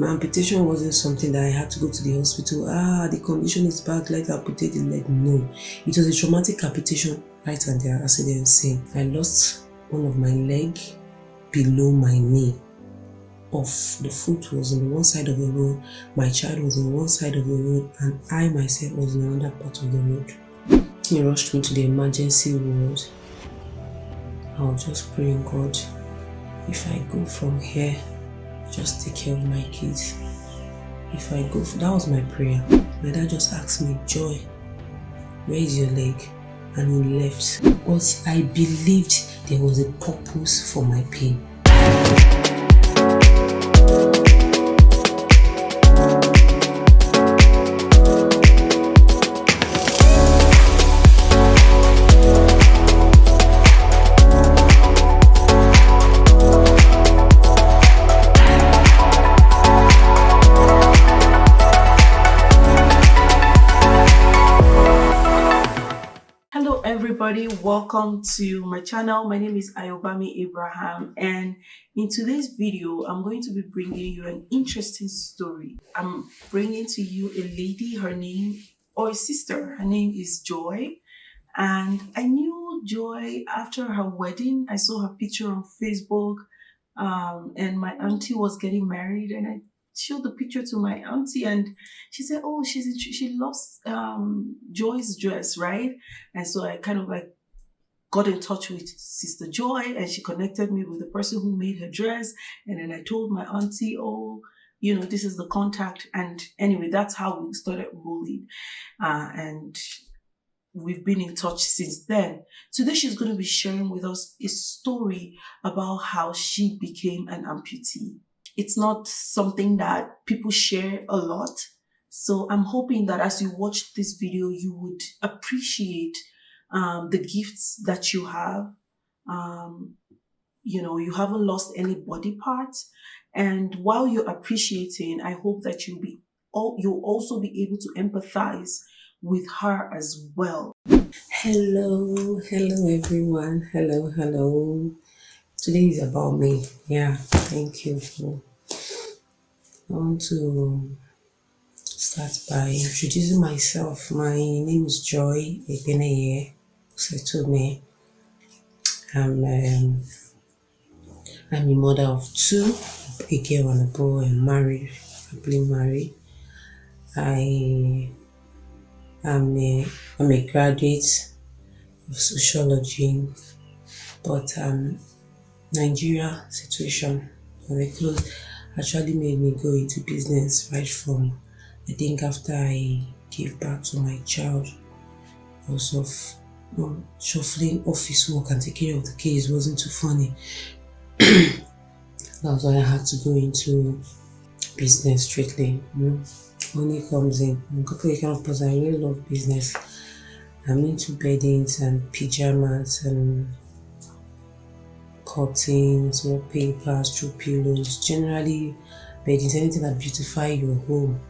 My amputation wasn't something that I had to go to the hospital. The condition is bad, let's amputate the leg. No, it was a traumatic amputation right at the accident scene. I lost one of my leg below my knee. Off. The foot was on one side of the road, my child was on one side of the road, and I myself was in another part of the road. He rushed me to the emergency ward. I was just praying, God, if I go from here, just take care of my kids. If I go, that was my prayer. My dad just asked me, Joy, where is your leg? And he left. But I believed there was a purpose for my pain. Everybody, welcome to my channel. My name is Ayobami Abraham, and in today's video I'm going to be bringing you an interesting story. I'm bringing to you a lady, her name, or a sister, her name is Joy, and I knew Joy after her wedding. I saw her picture on Facebook, and my auntie was getting married, and I showed the picture to my auntie, and she said, oh, she loves Joy's dress, right? And so I kind of like got in touch with Sister Joy, and she connected me with the person who made her dress. And then I told my auntie, oh, you know, this is the contact. And anyway, that's how we started rolling, and we've been in touch since then. Today she's going to be sharing with us a story about how she became an amputee. It's not something that people share a lot. So I'm hoping that as you watch this video, you would appreciate the gifts that you have. You know, you haven't lost any body parts. And while you're appreciating, I hope that you'll also be able to empathize with her as well. Hello everyone. Hello. Today is about me. Yeah, thank you. I want to start by introducing myself. My name is Joy Egbeneye. Setome. I'm a mother of two, a girl and a boy. I'm married, happily married. I'm a graduate of sociology, but Nigeria situation very close actually made me go into business right from, I think, after I gave birth to my child. Also, shuffling office work and taking care of the kids wasn't too funny. That's why I had to go into business strictly. Money comes in. I'm a kind of person, I really love business. I'm into beddings and pajamas and curtains, wallpapers, through pillows, generally beddings, anything that beautify your home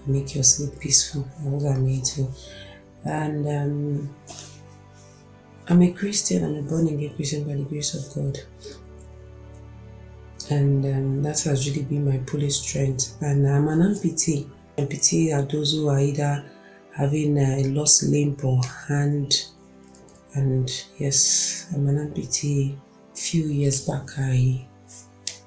and make your sleep peaceful. That's what I'm into. And I'm a Christian. I'm a born again Christian by the grace of God. And that has really been my police strength. And I'm an amputee. Amputee are those who are either having a lost limb or hand. And yes, I'm an amputee. A few years back, I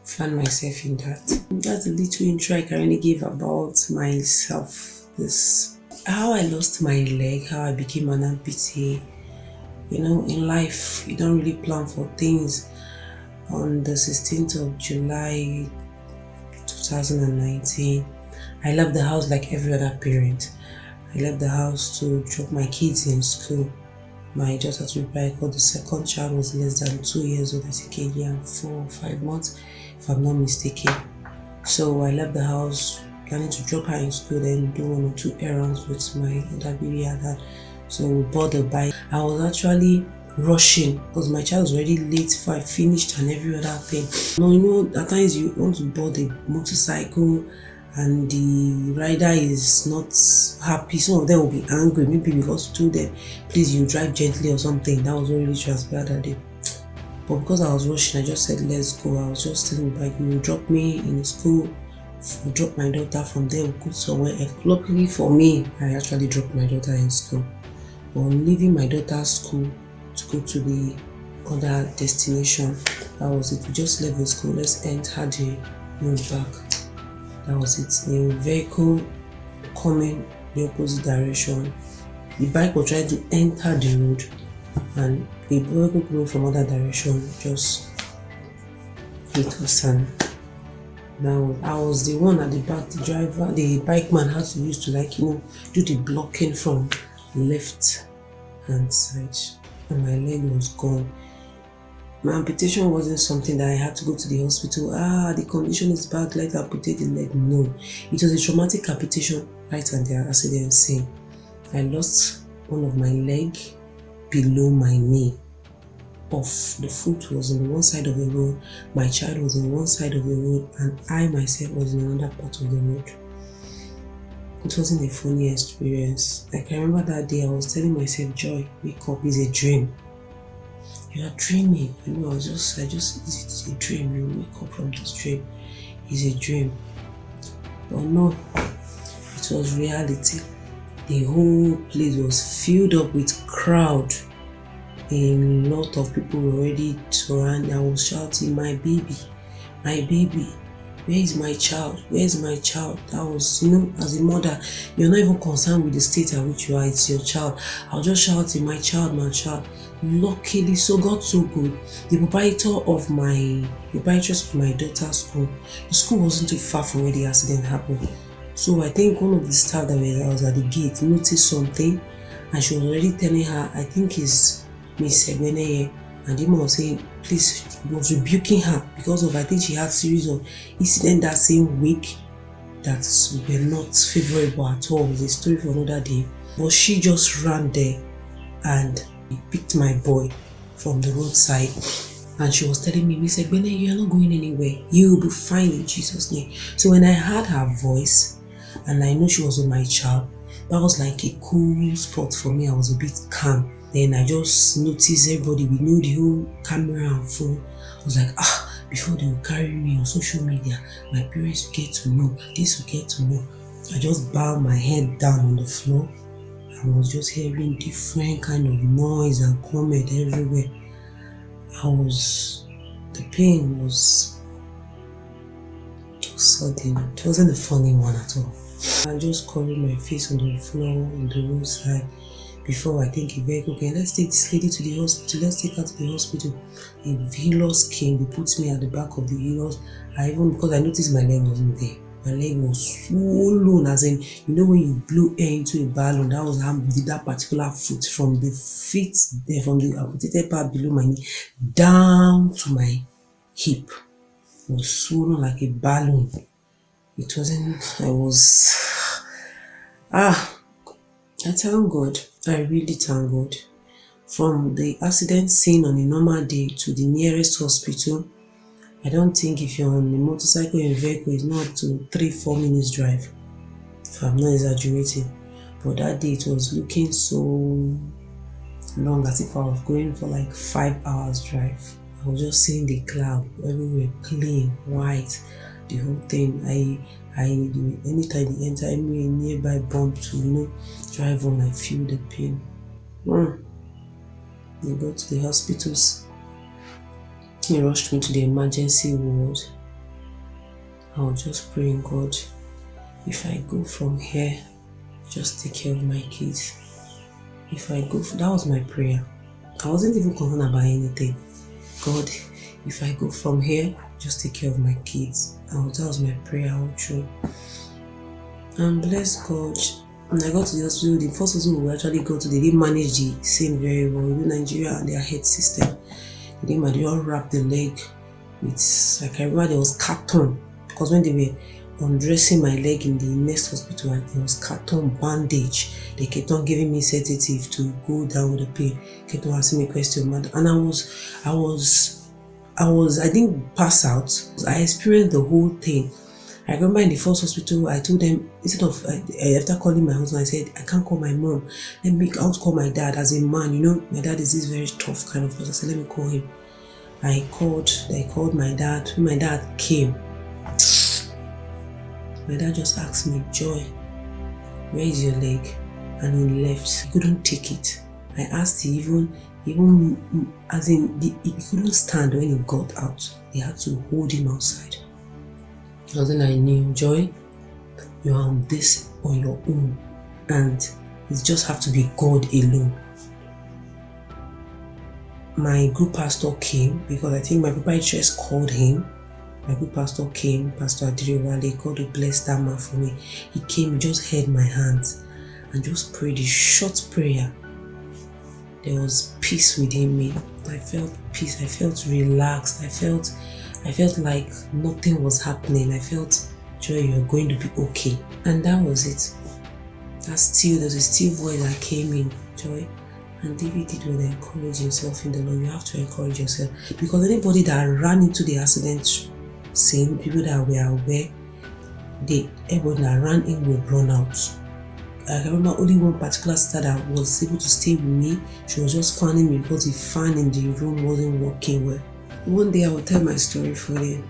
found myself in that. That's a little intro I can really give about myself. This how I lost my leg, how I became an amputee. You know, in life, you don't really plan for things. On the 16th of July 2019, I left the house like every other parent. I left the house to drop my kids in school. My daughter, to be the second child, was less than 2 years old, I think a year and 4 or 5 months, if I'm not mistaken. So I left the house planning to drop her in school, then do 1 or 2 errands with my other baby at that. So we bought the bike. I was actually rushing because my child was already late before I finished and every other thing. You know, at times you want to board a motorcycle and the rider is not happy. Some of them will be angry, maybe because you told them, please, you drive gently or something. That was what really transpired that day. But because I was rushing, I just said, let's go. I was just telling the bike, you will drop me in school we drop my daughter from there, we go somewhere else. Luckily for me, I actually dropped my daughter in school. On leaving my daughter's school to go to the other destination, that was it. We just left the school, let's enter the road back. That was it. The vehicle coming the opposite direction. The bike was trying to enter the road, and the vehicle coming from other direction just hit us. And now I was the one at the back. The driver, the bike man had to use to do the blocking from left hand side, and my leg was gone. My amputation wasn't something that I had to go to the hospital. The condition is bad, let's amputate the leg. No, it was a traumatic amputation right and there, as they were saying. I lost one of my leg below my knee. Off. The foot was on one side of the road, my child was on one side of the road, and I myself was in another part of the road. It wasn't a funny experience. I can remember that day I was telling myself, Joy, wake up, it's a dream. You are dreaming. I know, it's a dream. You wake up from this dream. It's a dream. But no, it was reality. The whole place was filled up with crowd. A lot of people were already surrounding. I was shouting, my baby, where is my child? Where is my child? That was, as a mother, you're not even concerned with the state at which you are. It's your child. I was just shouting, my child, my child. Luckily, so God so good. The proprietress of my daughter's school, the school wasn't too far from where the accident happened. So I think one of the staff that was at the gate noticed something, and she was already telling her, I think it's Miss Egbeneye, and the man was saying, please, he was rebuking her because of, I think she had series of incidents that same week that were not favorable at all. It's a story for another day. But she just ran there and picked my boy from the roadside, and she was telling me, Miss Egbeneye, you are not going anywhere. You will be fine in Jesus' name. So when I heard her voice and I know she was with my child, that was like a cool spot for me. I was a bit calm. Then I just noticed everybody, we knew the whole camera and phone. I was like, before they will carry me on social media, my parents will get to know, this will get to know. I just bowed my head down on the floor. I was just hearing different kind of noise and comment everywhere. The pain was sudden. It wasn't a funny one at all. I just covered my face on the floor on the roadside. Before I think a vehicle came, let's take this lady to the hospital, let's take her to the hospital. A velos came, they put me at the back of the velos. Because I noticed my leg wasn't there. My leg was swollen, as in, when you blow air into a balloon, that was how that particular foot, from the feet there, from the amputated part below my knee, down to my hip. It was swollen like a balloon. It wasn't, I thank God. I really thank God. From the accident scene on a normal day to the nearest hospital, I don't think if you're on a motorcycle or a vehicle, it's not up to 3-4 minutes drive, if I'm not exaggerating. But that day it was looking so long, as if I was going for like 5 hours drive. I was just seeing the cloud everywhere, clean, white, the whole thing. Anytime they enter any nearby bump to drive on, I feel the pain. They go to the hospitals. He rushed me to the emergency ward. I was just praying, God, if I go from here, just take care of my kids. That was my prayer. I wasn't even concerned about anything. God, if I go from here, just take care of my kids. And that was my prayer all through. And bless God, when I got to the hospital, the first hospital we actually go to, they didn't manage the scene very well. In Nigeria and their head system, they all wrapped the leg with, like, I remember there was carton, because when they were undressing my leg in the next hospital, there was carton bandage. They kept on giving me sedative to go down with the pain, kept on asking me questions, and I didn't pass out. I experienced the whole thing. I remember in the first hospital, I told them, instead of, after calling my husband, I said, I can't call my mom. I'll call my dad as a man. My dad is this very tough kind of person. I said, let me call him. I called my dad. When my dad came, My dad just asked me, Joy, where is your leg? And he left. He couldn't take it. I asked him, even as in, he couldn't stand when he got out. They had to hold him outside. And then I knew, Joy, you are on this on your own, and it just have to be God alone. My group pastor came because I think my proprietress called him. My group pastor came, Pastor Adirewale. God will bless that man for me. He came, just held my hands and just prayed a short prayer. There was peace within me. I felt peace. I felt relaxed. I felt like nothing was happening. I felt, Joy, you're going to be okay. And that was it. There's a still voice that came in, Joy. And David did well to encourage himself in the Lord. You have to encourage yourself. Because anybody that ran into the accident scene, people that were aware, everybody that ran in will run out. I remember only one particular sister that was able to stay with me. She was just fanning me because the fan in the room wasn't working well. One day I will tell my story for you.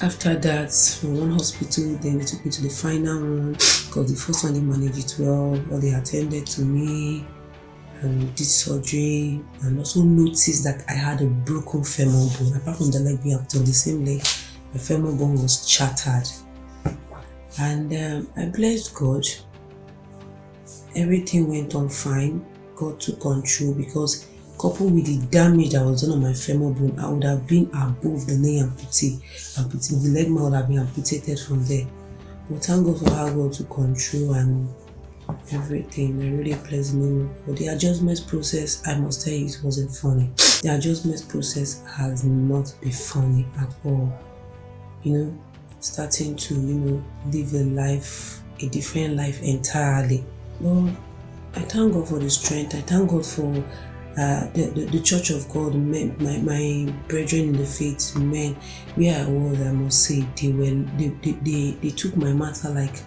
After that, from one hospital, then they took me to the final one because the first one they managed it well, or they attended to me and did surgery, and also noticed that I had a broken femur bone. Apart from the leg being up on the same leg, my femur bone was shattered. And I blessed God. Everything went on fine. God took control, because coupled with the damage that was done on my femur bone, I would have been above the knee amputee. The leg would have been amputated from there. But thank God for how God took control and everything. I really bless the name of God. The adjustment process, I must tell you, it wasn't funny. The adjustment process has not been funny at all. Starting to, live a different life entirely. But I thank God for the strength. I thank God for the Church of God, my brethren in the faith, men, where I was, I must say, they took my matter like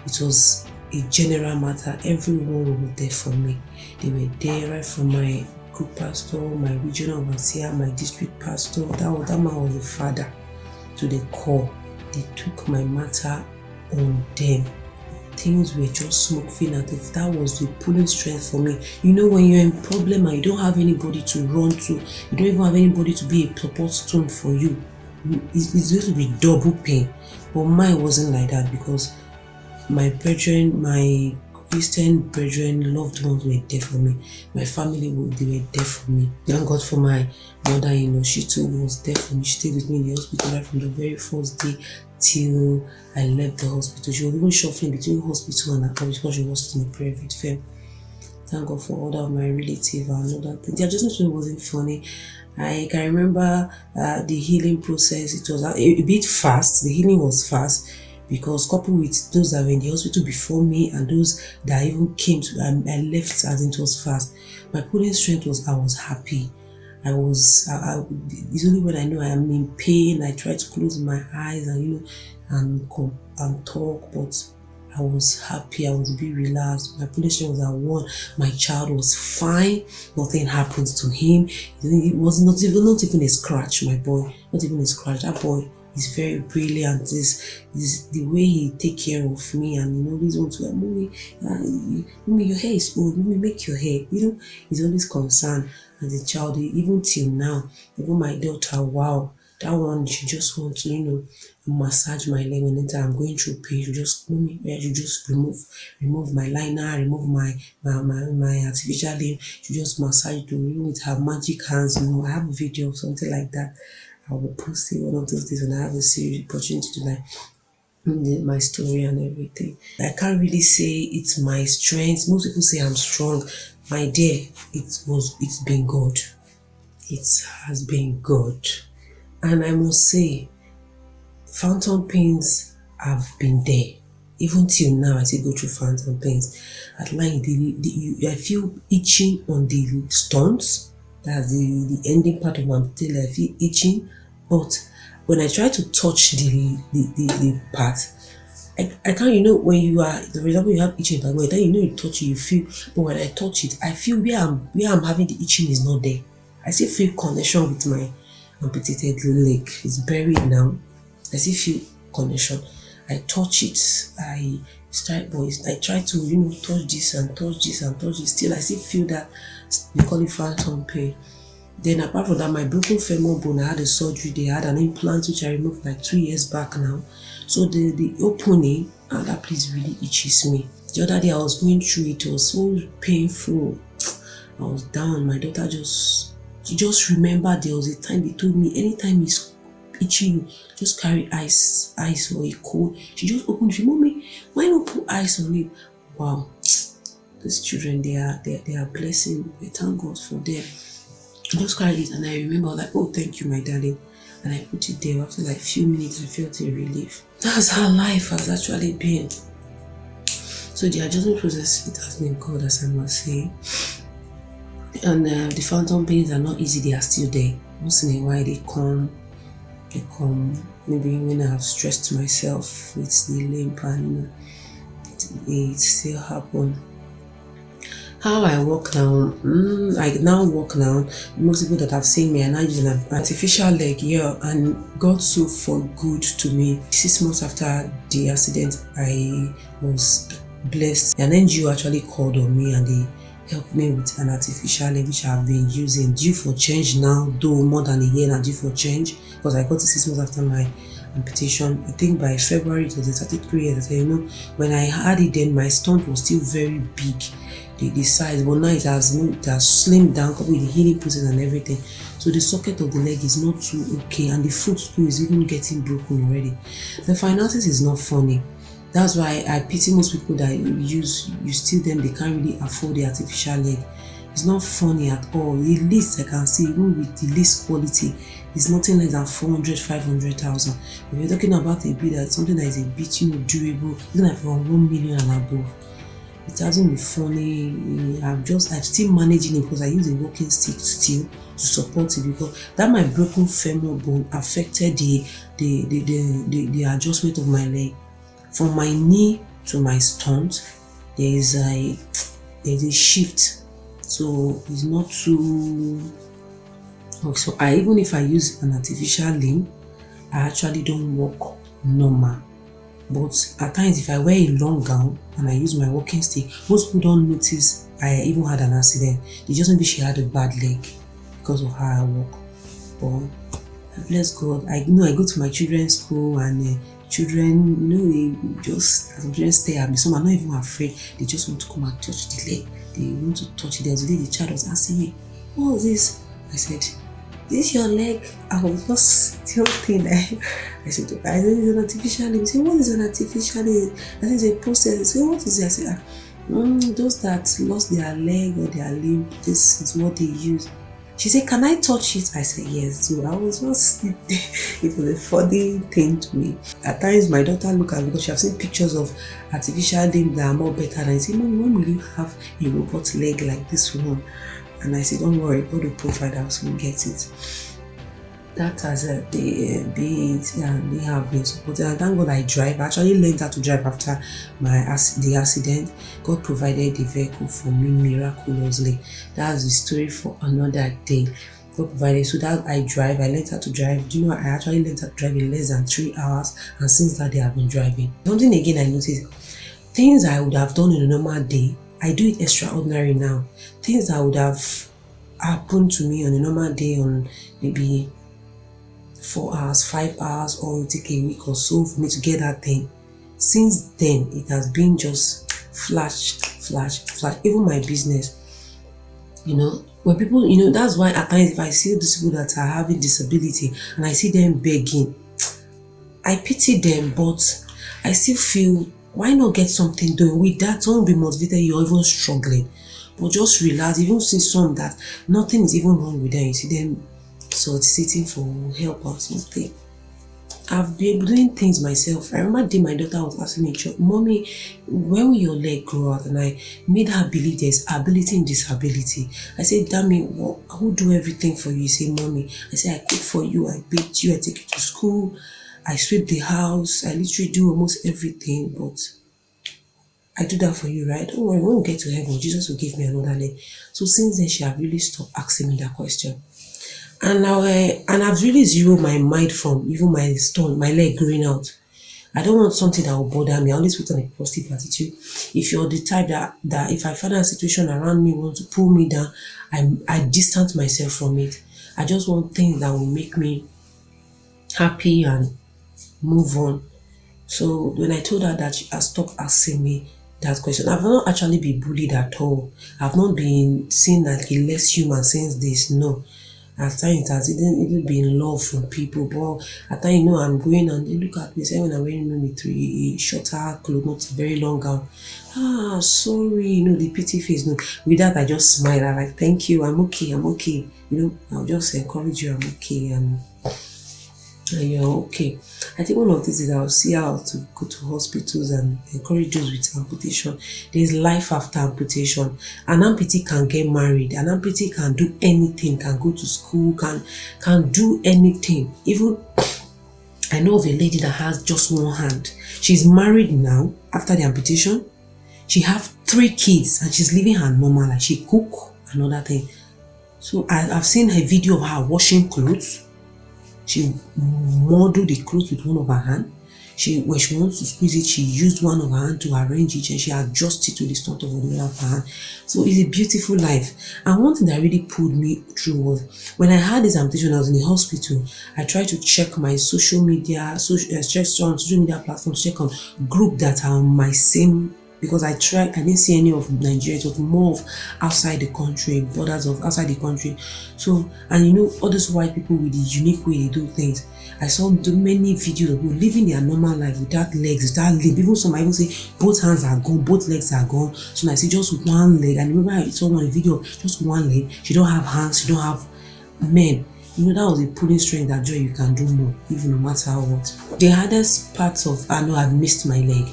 it was a general matter. Everyone was there for me. They were there, right from my group pastor, my regional overseer, my district pastor. That man was a father to the core. They took my matter on them. Things were just smoke filled out. If that was the pulling strength for me. When you're in problem and you don't have anybody to run to, you don't even have anybody to be a support stone for you, it's going to be double pain. But mine wasn't like that, because my brethren, my Christian brethren, loved ones were there for me. My family, they were there for me. Thank God for my mother, she too was there for me. She stayed with me in the hospital right from the very first day till I left the hospital. She was even shuffling between hospital and her because she was in a private firm. Thank God for all of my relatives and all that. The adjustment wasn't funny. I can remember the healing process. It was a bit fast. The healing was fast, because coupled with those that were in the hospital before me and those that even came to, I left as it was fast. My pulling strength was, I was happy. It's only when I know I am in pain, I try to close my eyes and talk, but I was happy. I was a bit relaxed. My pulling strength was at 1. My child was fine. Nothing happens to him. It was not even a scratch, my boy. Not even a scratch. That boy is very brilliant. This the way he take care of me, and always want to, mommy, your hair is old. Mommy, make your hair. He's always concerned as a child. Even till now, even my daughter, wow, that one, she just want to, massage my leg whenever I'm going through pain. You just remove my liner, remove my artificial limb. She just massage to with her magic hands. I have a video of something like that. I will post it one of those days when I have a serious opportunity to my story and everything. I can't really say it's my strength. Most people say I'm strong. My dear, it's been God. It has been God. And I must say, phantom pains have been there. Even till now, I still go through phantom pains. At night, I feel itching on the stones. That's the ending part of my tail. I feel itching. But when I try to touch the part, I can't, when you are, for example, you have itching, but then you touch it, you feel. But when I touch it, I feel where I'm having the itching is not there. I still feel connection with my amputated leg. It's buried now. I still feel connection. I touch it, I start boys. I try to, touch this and touch this and touch this. Still, I still feel that we call it phantom pain. Then apart from that, my broken femur bone, I had a surgery. They had an implant which I removed like 2 years back now. So the opening, and that place really itches me. The other day I was going through it, it was so painful. I was down. My daughter she just remembered there was a time they told me anytime it's itching, just carry ice or a cold. She just opened it. Mommy, why not put ice on it? Wow, these children, they are blessing. I thank God for them. I just carried it and I remember like, oh, thank you, my darling. And I put it there. After like a few minutes, I felt a relief. That's how life has actually been. So the adjustment process, it has been good, as I must say. And the phantom pains are not easy. They are still there. Once in a while, they come. Maybe when I have stressed myself with the limp, and it still happen. How I walk now, I now walk now. Most people that have seen me are now using an artificial leg here, and got so for good to me. 6 months after the accident, I was blessed. An NGO actually called on me and they helped me with an artificial leg which I've been using. Due for change now, though more than a year now, due for change, because I got it 6 months after my amputation. I think by February it was a 33 years. When I had it then, my stunt was still very big. The size, but now it has slimmed down with the healing process and everything. So the socket of the leg is not too okay, and the foot too is even getting broken already. The finances is not funny. That's why I pity most people that you steal them, they can't really afford the artificial leg. It's not funny at all. The least I can see, even with the least quality, is nothing less than 400, 500,000. If you're talking about a bit that's something that is a bit durable, even like from 1 million and above. It hasn't been funny. I'm still managing it because I use a walking stick still to support it, because that my broken femur bone affected the adjustment of my leg. From my knee to my stunt, there's a shift. So it's not too. So even if I use an artificial limb, I actually don't walk normal. But at times, if I wear a long gown and I use my walking stick, most people don't notice I even had an accident. They just maybe she had a bad leg because of how I walk. But bless God, I go to my children's school, and children, they just stare at me. Some are not even afraid. They just want to come and touch the leg. They want to touch it. The other day, the child was asking me, "What was this?" I said, "This your leg?" I was just still thinking. I said, "It's an artificial limb." He said, "What is an artificial limb?" I said, "It's a process." I said, "What is it?" I said, those that lost their leg or their limb, this is what they use." She said, "Can I touch it?" I said, "Yes." So I was just it was a funny thing to me. At times my daughter look at me because she has seen pictures of artificial limbs that are more better, and I say, "Mommy, when will you have a robot leg like this one?" And I said, "Don't worry, God will provide us, we'll get it." That has they have been supported, and thank God I drive. I actually learned how to drive after the accident. God provided the vehicle for me miraculously. That's the story for another day. God provided, so that I drive. I learned how to drive. Do you know, I actually learned how to drive in less than 3 hours, and since that day I've been driving. Something again I noticed, things I would have done in a normal day, I do it extraordinary now. Things that would have happened to me on a normal day, on maybe 4 hours, 5 hours, or it will take a week or so for me to get that thing. Since then, it has been just flash. Even my business, when people, that's why at times if I see these people that are having disability and I see them begging, I pity them, but I still feel, why not get something done with that? Don't be motivated, you're even struggling, but just relax. Even see some that nothing is even wrong with them, you see them soliciting for help or something. I've been doing things myself. I remember the day my daughter was asking me, "Mommy, when will your leg grow out?" And I made her believe there's ability in disability. I said, "Damn, who do everything for you?" You say, "Mommy." I said, "I cook for you, I bathe you, I take you to school, I sweep the house, I literally do almost everything, but I do that for you, right? Don't worry, when we get to heaven, Jesus will give me another leg." So since then, she have really stopped asking me that question. And now, I've really zeroed my mind from even my leg growing out. I don't want something that will bother me. I always put on a positive attitude. If you're the type that if I find a situation around me want to pull me down, I distance myself from it. I just want things that will make me happy and move on. So when I told her that, she has stopped asking me that question. I've not actually been bullied at all. I've not been seen like a less human since this. No. At times it has even been love from people, but at times I'm going and they look at me, say when I'm wearing maybe three shorter clothes, not a very long gown. Ah, sorry, the pity face. No, with that I just smile. I'm like, thank you, I'm okay, I'm okay. I'll just encourage you, I'm okay, and you're okay. I think one of these is I'll see how to go to hospitals and encourage those with amputation. There's life after amputation. An amputee can get married. An amputee can do anything. Can go to school. Can do anything. Even I know of a lady that has just one hand. She's married now after the amputation. She have 3 kids and she's living her normal life. She cook another thing. So I've seen her video of her washing clothes. She modeled the clothes with one of her hand. When she wants to squeeze it, she used one of her hand to arrange it and she adjusted it to the strength of the other of her hand. So it's a beautiful life. And one thing that really pulled me through was when I had this amputation, I was in the hospital. I tried to check my social media, check on social media platforms, check on group that are my same, because I didn't see any of Nigeria. It was more of outside the country, borders of outside the country. So, and all those white people with the unique way they do things. I saw many videos of people living their normal life without legs, without limb. Even some I even say both hands are gone, both legs are gone. So I see just one leg. And remember I saw one video of just one leg. She don't have hands, she don't have men. That was a pulling strength that joy you can do more, even no matter what. The hardest part of I've missed my leg.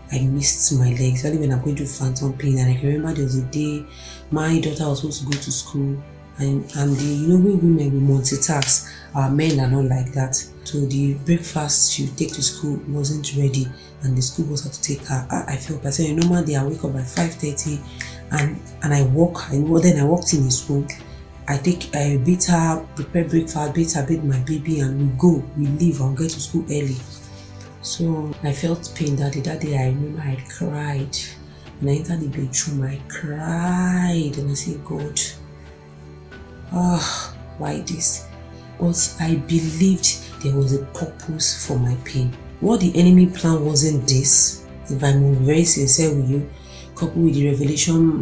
I missed my legs, especially when I'm going through phantom pain. And I can remember there was a day my daughter was supposed to go to school, and we women we multitask. Our men are not like that. So the breakfast she would take to school wasn't ready, and the school bus had to take her. I felt better. A normal day I wake up by 5:30, and I walk. Then I walked in his room. I beat her, prepare breakfast, beat my baby, and we leave and get to school early. So I felt pain that day. I remember I cried. When I entered the bedroom, I cried and I said, God, why this? But I believed there was a purpose for my pain. What the enemy plan wasn't this. If I'm very sincere with you, coupled with the revelation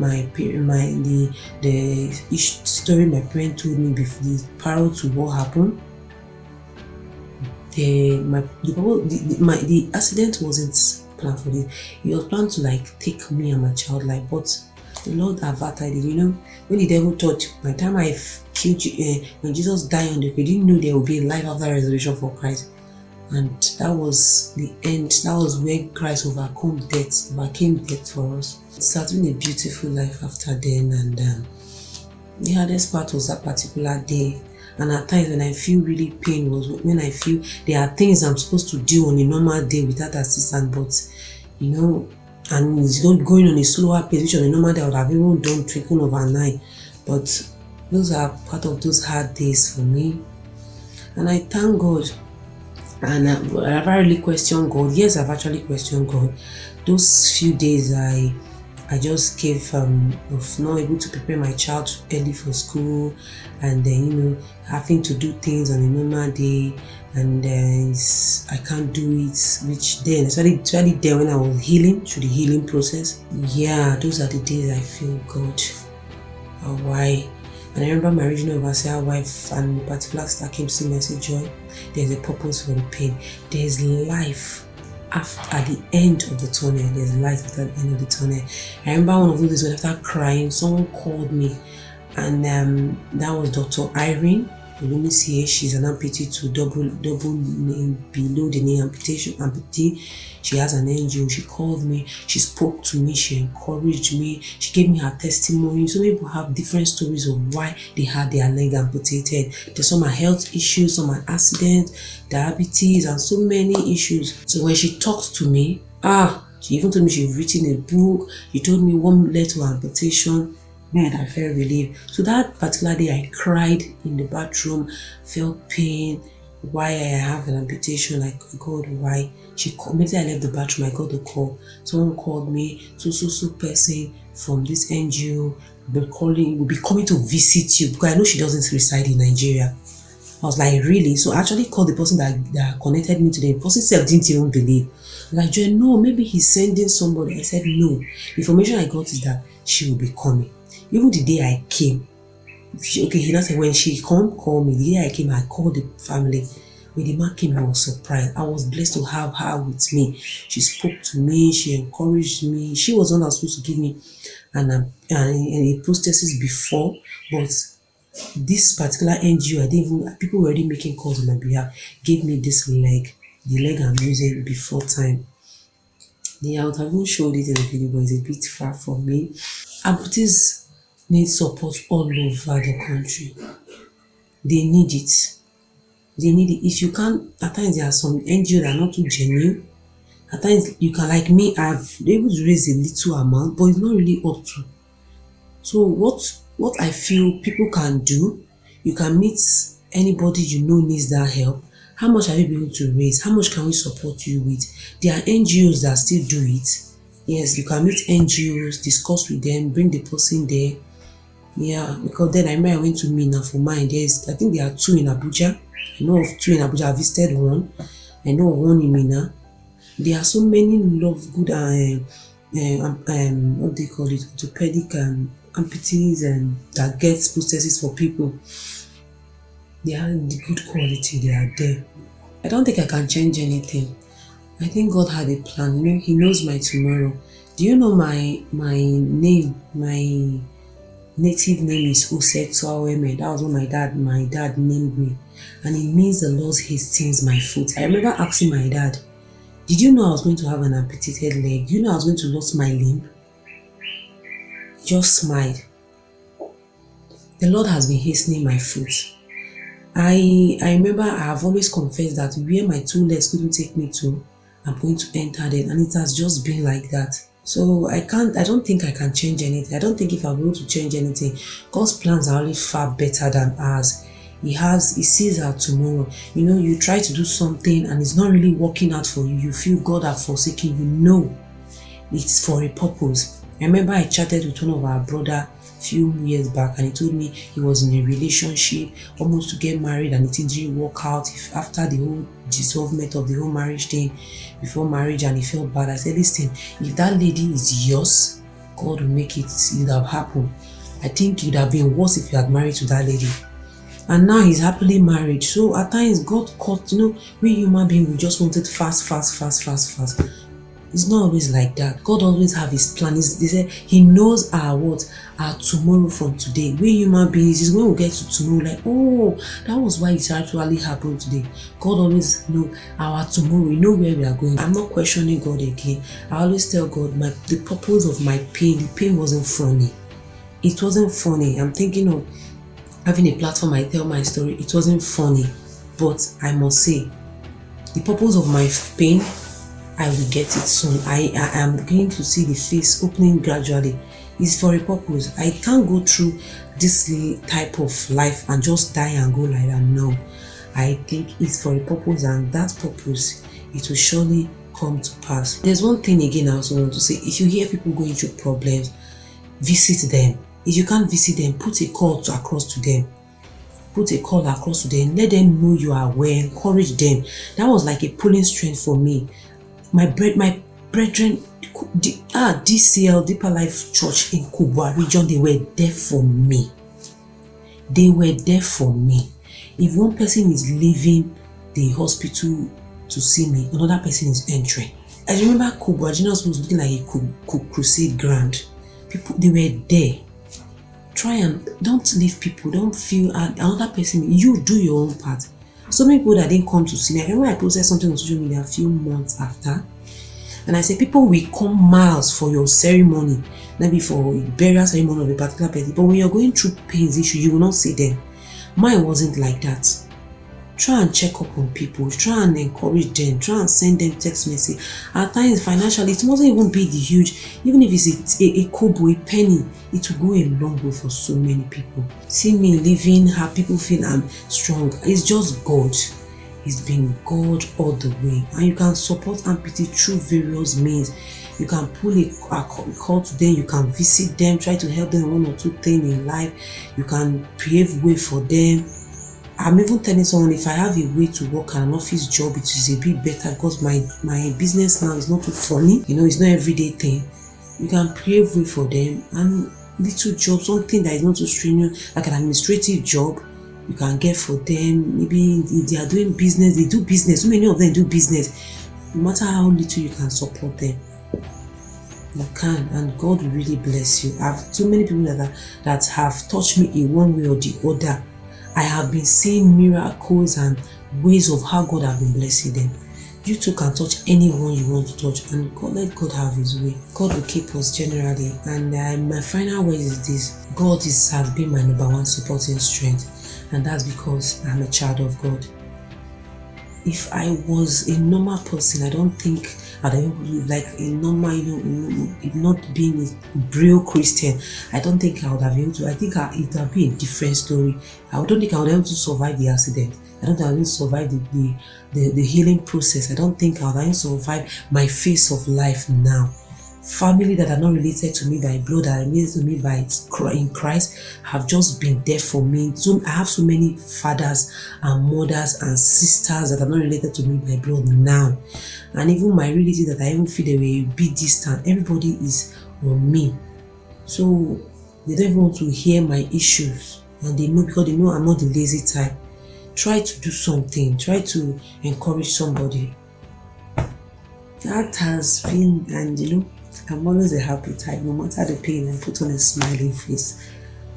the story my parent told me before the parallel to what happened. The accident wasn't planned for this. It was planned to take me and my child life, but the Lord averted it. When the devil thought by the time I killed when Jesus died on the cross, he didn't know there would be a life after resurrection for Christ, and that was the end. That was where Christ overcame death for us. It started a beautiful life after then, and the hardest part was that particular day. And at times when I feel really pain was when I feel there are things I'm supposed to do on a normal day without assistance, but and it's going on a slower pace, which on a normal day I would have even done twinkling of an eye. But those are part of those hard days for me. And I thank God. And I've really questioned God. Yes, I've actually questioned God. Those few days I just gave of not able to prepare my child early for school, and then having to do things on a normal day, and I can't do it. Which then, especially then when I was healing through the healing process, those are the days I feel God. Why? And I remember my regional overseer wife and in particular star came to me and said, Joy, there's a purpose for the pain. There's life. At the end of the tunnel, there's light at the end of the tunnel. I remember one of those days when after crying, someone called me, and that was Dr. Irene. Let me see here. She's an amputee to double name below the name amputee. She has an NGO. She called me. She spoke to me. She encouraged me. She gave me her testimony. So many people have different stories of why they had their leg amputated. There's some are health issues, some are accidents, diabetes, and so many issues. So when she talked to me, she even told me she'd written a book. She told me one led to amputation. Man, I felt relieved. So that particular day, I cried in the bathroom, felt pain, why I have an amputation, like God, why. She called me. I left the bathroom, I got the call. Someone called me, so person from this NGO will be coming to visit you, because I know she doesn't reside in Nigeria. I was like, really? So I actually called the person that connected me to them. The person self didn't even believe. Like, Joy, no, maybe he's sending somebody. I said, no. The information I got is that she will be coming. Even the day I came, he now said, when she call me, the day I came, I called the family. When the man came, I was surprised. I was blessed to have her with me. She spoke to me, she encouraged me. She was the one that was supposed to give me a prosthesis before, but this particular NGO, I didn't even, people were already making calls on my behalf, gave me this leg, the leg I'm using before time. Yeah, I would have even showed it in the video, but it's a bit far from me. Amputees need support all over the country. They need it. They need it. If you can't, at times there are some NGO that are not too genuine. At times you can, like me, I've been able to raise a little amount, but it's not really up to. So what I feel people can do, you can meet anybody you know needs that help. How much have you been able to raise? How much can we support you with? There are NGOs that still do it. Yes, you can meet NGOs, discuss with them, bring the person there. Yeah, because then I remember I went to Mina for mine. I think there are two in Abuja. I know of two in Abuja. I visited one. I know of one in Mina. There are so many good what do you call it, orthopedic amputees that gets prosthesis for people. They are the good quality, they are there. I don't think I can change anything. I think God had a plan. You know, He knows my tomorrow. Do you know my name? My native name is Osetsuaweme. That was what my dad named me. And it means the Lord hastens my foot. I remember asking my dad, did you know I was going to have an amputated leg? You know I was going to lose my limb? He just smiled. The Lord has been hastening my foot. I remember I have always confessed that where my two legs couldn't take me to, I'm going to enter there, and it has just been like that. So I don't think I can change anything. I don't think if I'm able to change anything. God's plans are only far better than ours. He sees our tomorrow. You know, you try to do something and it's not really working out for you. You feel God has forsaken you. No, it's for a purpose. I remember I chatted with one of our brother a few years back, and he told me he was in a relationship, almost to get married, and it didn't work out after the whole dissolvement of the whole marriage thing, before marriage, and he felt bad. I said, listen, if that lady is yours, God will make it would have happened. I think it would have been worse if you had married to that lady. And now he's happily married. So at times God caught, we human beings, we just wanted fast. It's not always like that. God always have his plan. They say he knows our tomorrow from today. We human beings, is when we get to tomorrow, like, oh, that was why it actually happened today. God always know our tomorrow. We know where we are going. I'm not questioning God again. I always tell God the purpose of my pain. The pain wasn't funny. It wasn't funny. I'm thinking of having a platform, I tell my story. It wasn't funny, but I must say, the purpose of my pain, I will get it soon. I am going to see the face opening gradually. It's for a purpose. I can't go through this type of life and just die and go like that. No, I think it's for a purpose, and that purpose, it will surely come to pass. There's one thing again I also want to say. If you hear people going through problems, visit them. If you can't visit them, put a call across to them. Put a call across to them. Let them know you are aware. Encourage them. That was like a pulling strength for me. My brethren, DCL, Deeper Life Church in Kubwa region, they were there for me. They were there for me. If one person is leaving the hospital to see me, another person is entering. I remember Kubwa, Genius was looking like a crusade ground. People, they were there. Try and don't leave people. Don't feel another person. You do your own part. So many people that didn't come to see me. I remember I posted something on social media a few months after, and I said people will come miles for your ceremony, maybe for a burial ceremony of a particular person. But when you're going through pains issue, you will not see them. Mine wasn't like that. Try and check up on people. Try and encourage them. Try and send them text message. At times, financially, it mustn't even be the huge. Even if it's a kobo, a penny, it will go a long way for so many people. See me living, how people feel I'm strong. It's just God. It's been God all the way. And you can support Amputee through various means. You can pull a call to them, you can visit them, try to help them one or two things in life. You can pave way for them. I'm even telling someone, if I have a way to work an office job, it is a bit better because my business now is not too funny. It's not everyday thing. You can pave way for them, and little job, something that is not too strenuous, like an administrative job, you can get for them. Maybe if they are doing business, they do business. So many of them do business. No matter how little you can support them, you can, and God will really bless you. I have so many people that have touched me in one way or the other. I have been seeing miracles and ways of how God has been blessing them. You too can touch anyone you want to touch, and let God have His way. God will keep us generally. And my final word is this: God has been my number one supporting strength, and that's because I'm a child of God. If I was a normal person, I don't think I'd even like a normal, not being a real Christian, I don't think I would have been able to. I think it would be a different story. I don't think I would be able to survive the accident. I don't think I would survive the healing process. I don't think I would even survive my phase of life now. Family that are not related to me by blood, that are related to me by in Christ, have just been there for me. So I have so many fathers and mothers and sisters that are not related to me by blood now. And even my relatives that I even feel they were a bit distant, everybody is on me. So they don't even want to hear my issues. And they know, because they know I'm not the lazy type. Try to do something. Try to encourage somebody. That has been, and I'm always a happy type. No matter the pain, I put on a smiling face,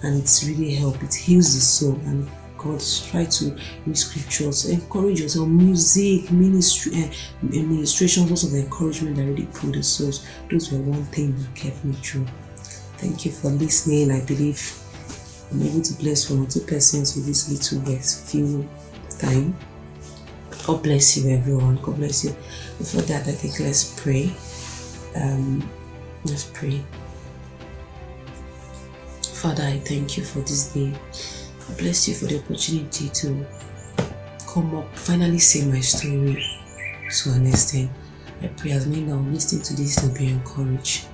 and it's really helped. It heals the soul. And God, try to read scriptures, encourage yourself, music, ministry, administration, lots of encouragement that really pull the souls. Those were one thing that kept me through. Thank you for listening. I believe I'm able to bless one or two persons with this little words, few time. God bless you, everyone. God bless you. Before that, I think let's pray. Let's pray. Father, I thank you for this day. I bless you for the opportunity to come up, finally say my story to an extent. I pray as many that are listening to this will be encouraged.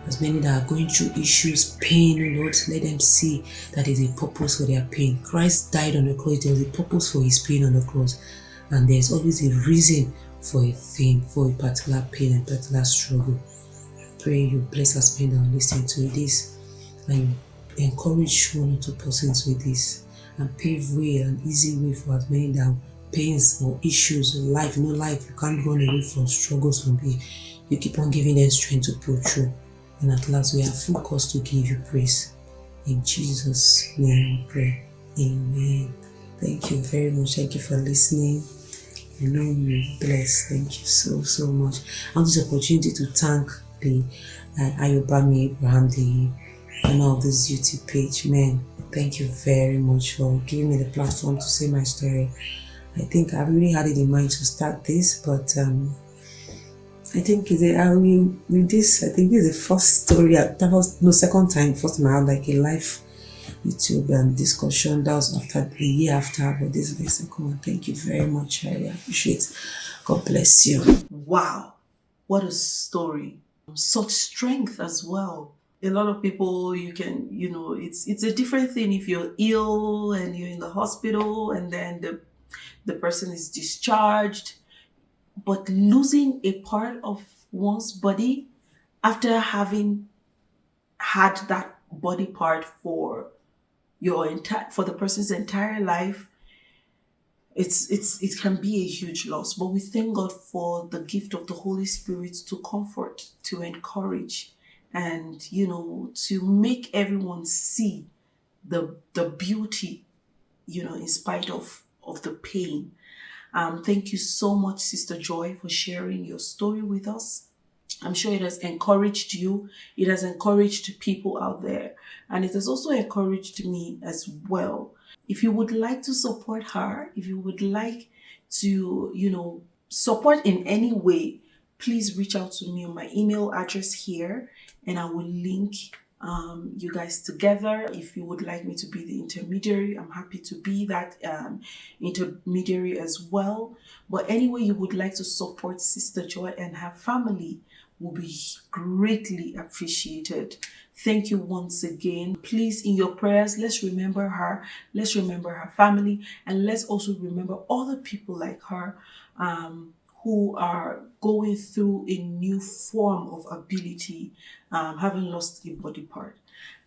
As many that are going through issues, pain, Lord, let them see that there is a purpose for their pain. Christ died on the cross. There was a purpose for his pain on the cross. And there's always a reason for a thing, for a particular pain and particular struggle. I pray you bless us many that are listening to this, and encourage one or two persons with this, and pave way, an easy way for as many that pains or issues in life. Life, you can't run away from struggles from it. You keep on giving them strength to pull through. And at last we have full cause to give you praise. In Jesus' name we pray. Amen. Thank you very much. Thank you for listening. I know you're blessed. Thank you so much. I want this opportunity to thank the Ayobami Abraham, the owner of this YouTube page. Man, thank you very much for giving me the platform to say my story. I think I really had it in mind to start this, but I think this is the first story. That was no second time. First time I had like a live YouTube discussion. That was after a year after, but this is the second one. Thank you very much. I really appreciate it. God bless you. Wow, what a story. Such strength as well. A lot of people, it's a different thing if you're ill and you're in the hospital and then the person is discharged. But losing a part of one's body after having had that body part for the person's entire life, it can be a huge loss. But we thank God for the gift of the Holy Spirit to comfort, to encourage, and to make everyone see the beauty, in spite of the pain. Thank you so much, Sister Joy, for sharing your story with us. I'm sure it has encouraged you. It has encouraged people out there. And it has also encouraged me as well. If you would like to support her, if you would like to, support in any way, please reach out to me on my email address here. And I will link you guys together. If you would like me to be the intermediary, I'm happy to be that intermediary as well. But anyway, you would like to support Sister Joy and her family will be greatly appreciated. Thank you once again. Please, in your prayers, let's remember her. Let's remember her family. And let's also remember other people like her who are going through a new form of ability, having lost a body part.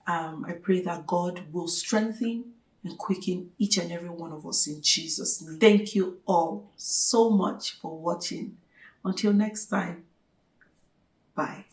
I pray that God will strengthen and quicken each and every one of us in Jesus' name. Thank you all so much for watching. Until next time, bye.